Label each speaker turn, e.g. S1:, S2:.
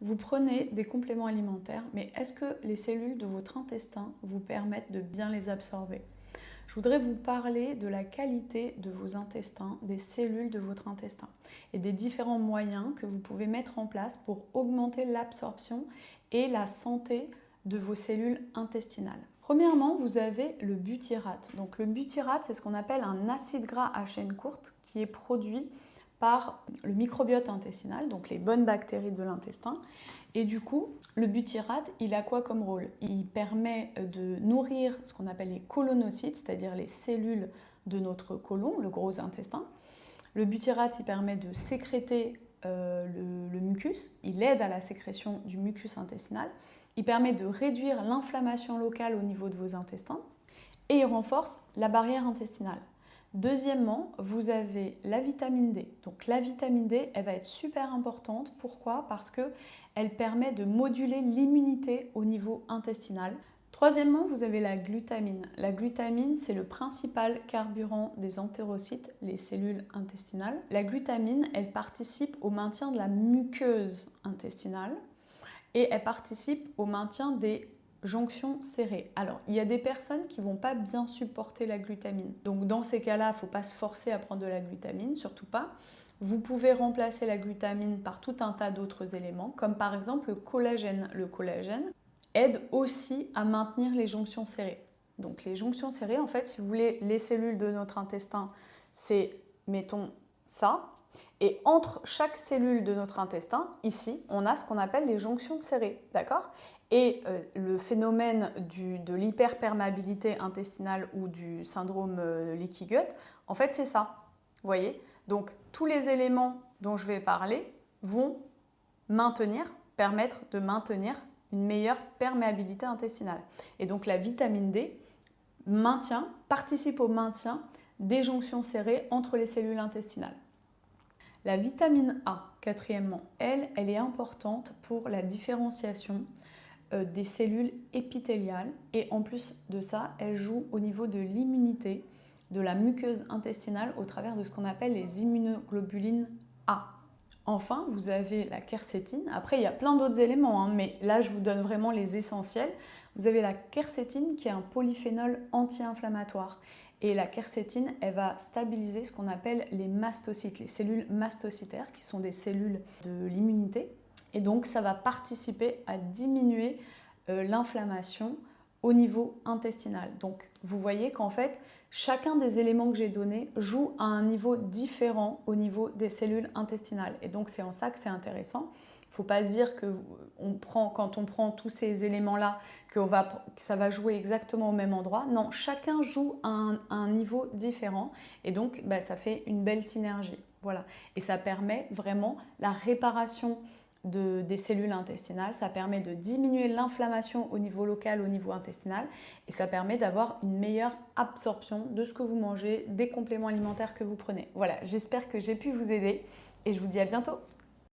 S1: Vous prenez des compléments alimentaires, mais est-ce que les cellules de votre intestin vous permettent de bien les absorber? Je voudrais vous parler de la qualité de vos intestins, des cellules de votre intestin et des différents moyens que vous pouvez mettre en place pour augmenter l'absorption et la santé de vos cellules intestinales. Premièrement, vous avez le butyrate. Donc le butyrate, c'est ce qu'on appelle un acide gras à chaîne courte qui est produit par le microbiote intestinal, donc les bonnes bactéries de l'intestin. Et du coup, le butyrate, il a quoi comme rôle? Il permet de nourrir ce qu'on appelle les colonocytes, c'est-à-dire les cellules de notre côlon, le gros intestin. Le butyrate, il permet de sécréter le mucus, il aide à la sécrétion du mucus intestinal, il permet de réduire l'inflammation locale au niveau de vos intestins et il renforce la barrière intestinale. Deuxièmement, vous avez la vitamine D. Donc la vitamine D, elle va être super importante. Pourquoi? Parce qu'elle permet de moduler l'immunité au niveau intestinal. Troisièmement, vous avez la glutamine. La glutamine, c'est le principal carburant des entérocytes, les cellules intestinales. La glutamine, elle participe au maintien de la muqueuse intestinale et elle participe au maintien des jonctions serrées. Alors, il y a des personnes qui ne vont pas bien supporter la glutamine. Donc, dans ces cas-là, il ne faut pas se forcer à prendre de la glutamine, surtout pas. Vous pouvez remplacer la glutamine par tout un tas d'autres éléments, comme par exemple le collagène. Le collagène aide aussi à maintenir les jonctions serrées. Donc, les jonctions serrées, en fait, si vous voulez, les cellules de notre intestin, c'est, mettons, ça. Et entre chaque cellule de notre intestin, ici, on a ce qu'on appelle les jonctions serrées, d'accord? Et le phénomène de l'hyperperméabilité intestinale ou du syndrome leaky gut, en fait, c'est ça, vous voyez? Donc, tous les éléments dont je vais parler vont permettre de maintenir une meilleure perméabilité intestinale. Et donc, la vitamine D participe au maintien des jonctions serrées entre les cellules intestinales. La vitamine A, quatrièmement, elle est importante pour la différenciation des cellules épithéliales et en plus de ça, elle joue au niveau de l'immunité de la muqueuse intestinale au travers de ce qu'on appelle les immunoglobulines A. Enfin, vous avez la quercétine. Après, il y a plein d'autres éléments, mais là, je vous donne vraiment les essentiels. Vous avez la quercétine qui est un polyphénol anti-inflammatoire. Et la quercétine, elle va stabiliser ce qu'on appelle les mastocytes, les cellules mastocytaires, qui sont des cellules de l'immunité. Et donc, ça va participer à diminuer l'inflammation au niveau intestinal. Donc, vous voyez qu'en fait, chacun des éléments que j'ai donnés joue à un niveau différent au niveau des cellules intestinales. Et donc, c'est en ça que c'est intéressant. Il ne faut pas se dire que quand on prend tous ces éléments-là, que ça va jouer exactement au même endroit. Non, chacun joue à un niveau différent et donc ça fait une belle synergie. Voilà. Et ça permet vraiment la réparation des cellules intestinales, ça permet de diminuer l'inflammation au niveau local, au niveau intestinal et ça permet d'avoir une meilleure absorption de ce que vous mangez, des compléments alimentaires que vous prenez. Voilà, j'espère que j'ai pu vous aider et je vous dis à bientôt.